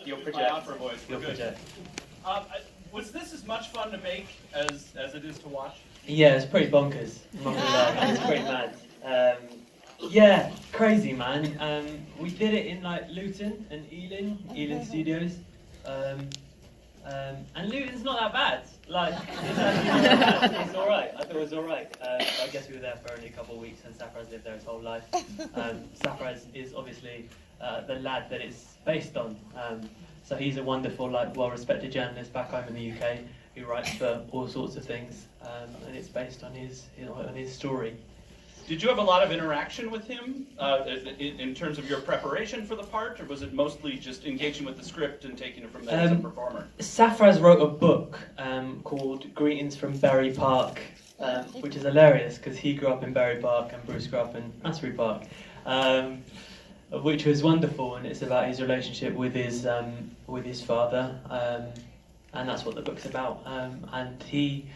You'll project. For voice. You'll project. Was this as much fun to make as it is to watch? Yeah, it's pretty bonkers. It's pretty mad. Yeah, crazy, man. We did it in like Luton and Ealing Studios. And Luton's not that bad. Like, it's all right. I thought it was all right. I guess we were there for only a couple of weeks, and Safraz lived there his whole life. Safraz is obviously the lad that it's based on. So he's a wonderful, like, well-respected journalist back home in the UK who writes for all sorts of things, and it's based on his story. Did you have a lot of interaction with him in terms of your preparation for the part, or was it mostly just engaging with the script and taking it from there as a performer? Safraz wrote a book called Greetings from Bury Park, which is hilarious because he grew up in Bury Park and Bruce grew up in Asbury Park, which was wonderful, and it's about his relationship with his father, and that's what the book's about. And he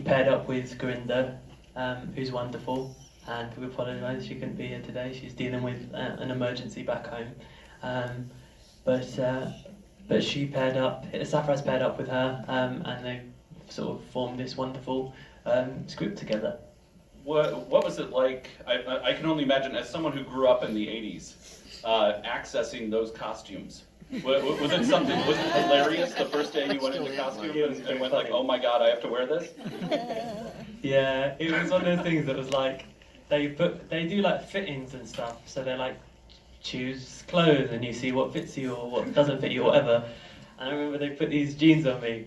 paired up with Gurinder, who's wonderful. And we apologise, she couldn't be here today. She's dealing with an emergency back home. But she paired up, Safraz paired up with her, and they sort of formed this wonderful script together. What was it like? I can only imagine, as someone who grew up in the 80s, accessing those costumes. Was it something? Was it hilarious the first day you went into costume and went like, oh my god, I have to wear this? Yeah, it was one of those things that was like, they do like fittings and stuff, so they like choose clothes and you see what fits you or what doesn't fit you or whatever. And I remember they put these jeans on me,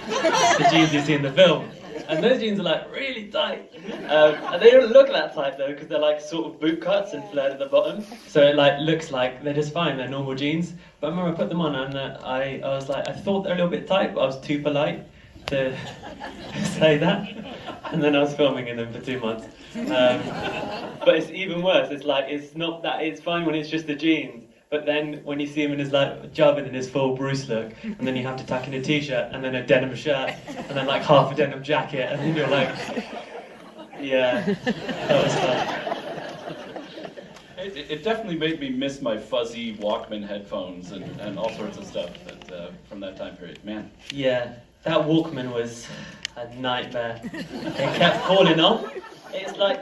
the jeans you see in the film, and those jeans are like really tight, and they don't look that tight though because they're like sort of boot cuts and flared at the bottom, so it like looks like they're just fine, they're normal jeans. But I remember I put them on and I was like, I thought they're a little bit tight, but I was too polite to say that, and then I was filming in them for 2 months. But it's even worse. It's like, it's not that, it's fine when it's just the jeans, but then when you see him in his like Javed in his full Bruce look, and then you have to tuck in a t-shirt and then a denim shirt and then like half a denim jacket, and then you're like, yeah, that was fun. It definitely made me miss my fuzzy Walkman headphones and all sorts of stuff from that time period. Man. Yeah, that Walkman was a nightmare. They kept falling off. It's like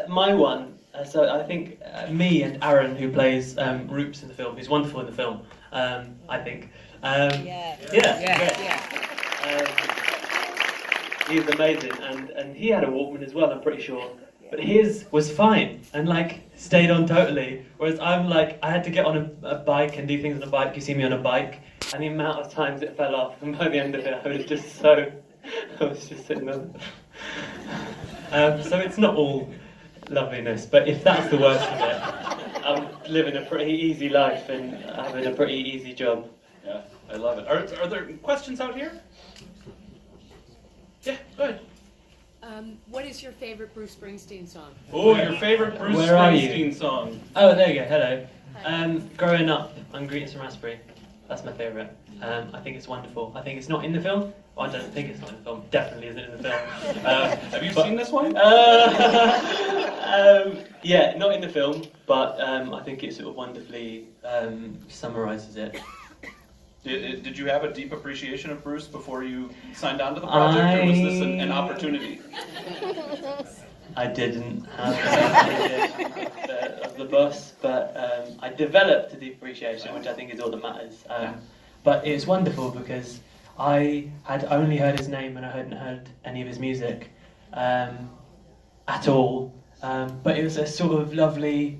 my one. So I think me and Aaron, who plays Roops in the film, who's wonderful in the film, I think. Yeah. He's amazing, and he had a Walkman as well, I'm pretty sure. But his was fine and like stayed on totally. Whereas I'm like, I had to get on a bike and do things on a bike. You see me on a bike, and the amount of times it fell off, and by the end of it, I was just sitting on it. So it's not all loveliness, but if that's the worst of it, I'm living a pretty easy life and having a pretty easy job. Yeah, I love it. Are there questions out here? Yeah, go ahead. What is your favorite Bruce Springsteen song? Oh, your favorite Bruce Springsteen song. Oh, there you go, hello. Growing Up on Greetings from Asbury. That's my favourite. I think it's wonderful. I think it's not in the film. Well, I don't think it's not in the film. Definitely isn't in the film. Have you seen this one? Yeah, not in the film, but I think it sort of wonderfully summarises it. Did you have a deep appreciation of Bruce before you signed on to the project, or was this an opportunity? I didn't have an appreciation of the boss, but I developed a deep appreciation, which I think is all that matters. But it's wonderful because I had only heard his name and I hadn't heard any of his music at all. But it was a sort of lovely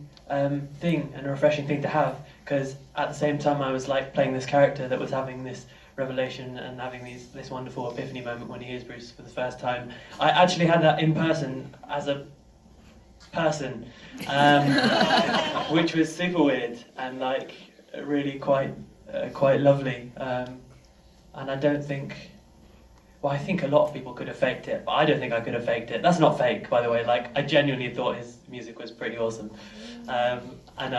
thing and a refreshing thing to have, because at the same time I was like playing this character that was having this revelation and having this wonderful epiphany moment when he hears Bruce for the first time. I actually had that in person as a person, which was super weird and like really quite lovely. And I don't think, well, I think a lot of people could have faked it, but I don't think I could have faked it. That's not fake, by the way. Like, I genuinely thought his music was pretty awesome. And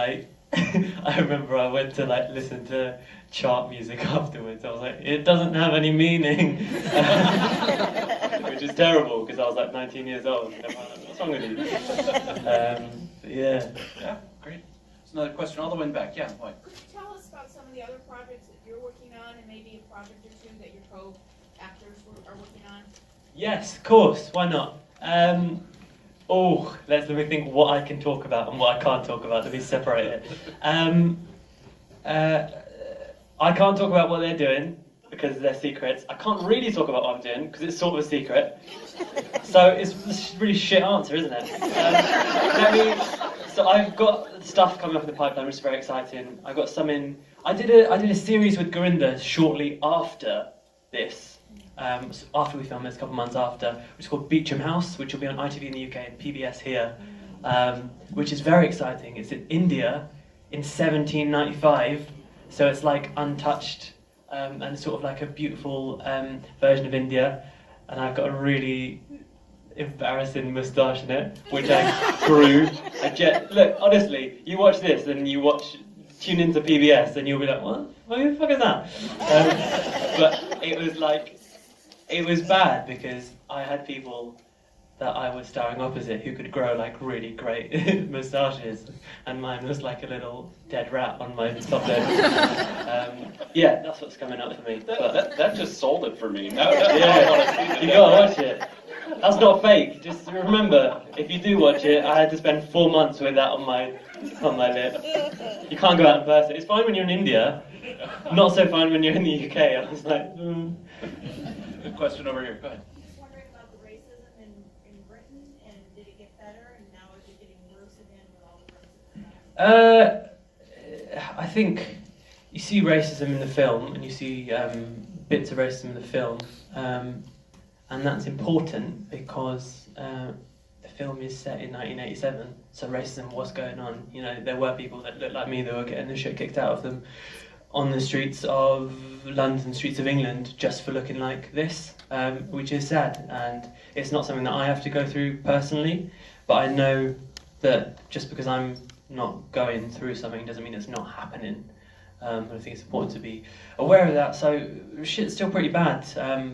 I remember I went to like listen to chart music afterwards. I was like, it doesn't have any meaning, which is terrible because I was like 19 years old. And I'm like, what's wrong with you? Yeah. Yeah, great. There's another question all the way in the back. Yeah, why? Could you tell us about some of the other projects that you're working on, and maybe a project or two that your co-actors are working on? Yes, of course. Why not? Let me think what I can talk about and what I can't talk about. Let me separate it. I can't talk about what they're doing because they're secrets. I can't really talk about what I'm doing because it's sort of a secret. So it's a really shit answer, isn't it? So I've got stuff coming up in the pipeline, which is very exciting. I've got some in. I did a series with Gurinder shortly after this. So after we filmed this, a couple of months after, which is called Beecham House, which will be on ITV in the UK and PBS here, which is very exciting. It's in India in 1795, so it's like untouched and sort of like a beautiful version of India. And I've got a really embarrassing moustache in it, which I grew. Look, honestly, you watch this and tune into PBS and you'll be like, what the fuck is that? But it was bad because I had people that I was starring opposite who could grow like really great moustaches, and mine was like a little dead rat on my top lip. Yeah, that's what's coming up for me. That just sold it for me. Now Yeah, I want to see it. you gotta watch it. That's not fake. Just remember, if you do watch it, I had to spend 4 months with that on my lip. You can't go out in person. It's fine when you're in India, not so fine when you're in the UK. I was like, Good question over here. Go ahead. Just wondering about the racism in Britain, and did it get better, and now is it getting worse again with all the racism? I think you see racism in the film, and you see bits of racism in the film, and that's important because the film is set in 1987, so racism was going on. You know, there were people that looked like me that were getting the shit kicked out of them on the streets of London, streets of England, just for looking like this, which is sad, and it's not something that I have to go through personally, but I know that just because I'm not going through something doesn't mean it's not happening. I think it's important to be aware of that. So shit's still pretty bad,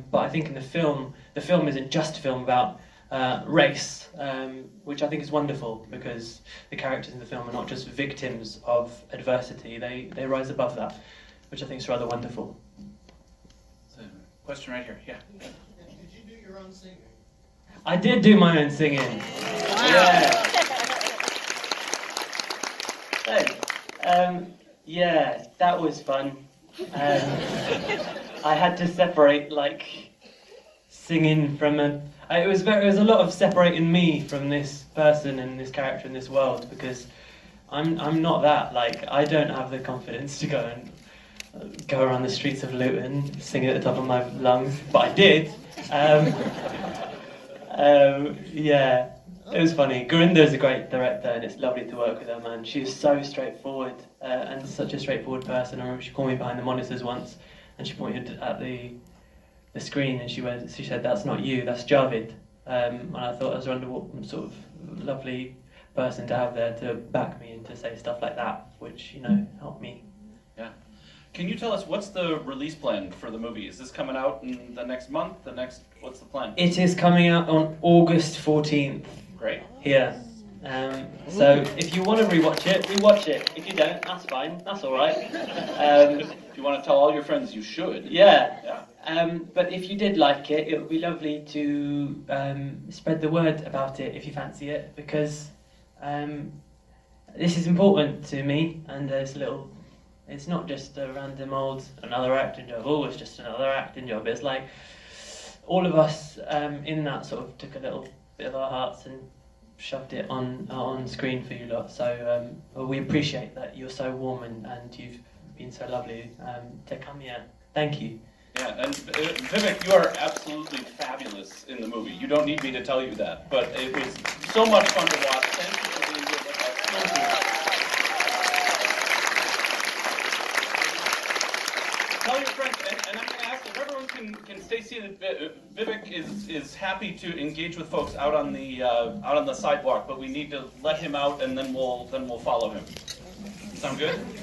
but I think in the film isn't just a film about race, which I think is wonderful because the characters in the film are not just victims of adversity, they rise above that, which I think is rather wonderful. So, question right here, yeah. Did you do your own singing? I did do my own singing. Yeah. Yeah, that was fun. I had to separate like singing from it was a lot of separating me from this person and this character in this world because I'm not that. Like, I don't have the confidence to go around the streets of Luton singing at the top of my lungs, but I did. Yeah, it was funny. Gurinder is a great director, and it's lovely to work with her, man. She's so straightforward and such a straightforward person. I remember she called me behind the monitors once, and she pointed at the screen, and she said, "That's not you, that's Javed." And I thought I was a sort of lovely person to have there to back me and to say stuff like that, which, you know, helped me. Yeah. Can you tell us what's the release plan for the movie? Is this coming out in the next month? What's the plan? It is coming out on August 14th. Great. Here. So if you want to rewatch it. If you don't, that's fine. That's all right. If you want to tell all your friends, you should. Yeah. But if you did like it, it would be lovely to spread the word about it if you fancy it, because this is important to me, and it's not just a random another acting job. Oh, it's just another acting job. It's like all of us in that sort of took a little bit of our hearts and shoved it on screen for you lot. So we appreciate that you're so warm and you've been so lovely to come here. Thank you. Yeah, and Viviek, you are absolutely fabulous in the movie. You don't need me to tell you that, but it was so much fun to watch. Thank you for being here with us. Thank you. Tell your friends, and I'm going to ask if everyone can stay seated. Viviek is happy to engage with folks out on the sidewalk, but we need to let him out, and then we'll follow him. Sound good?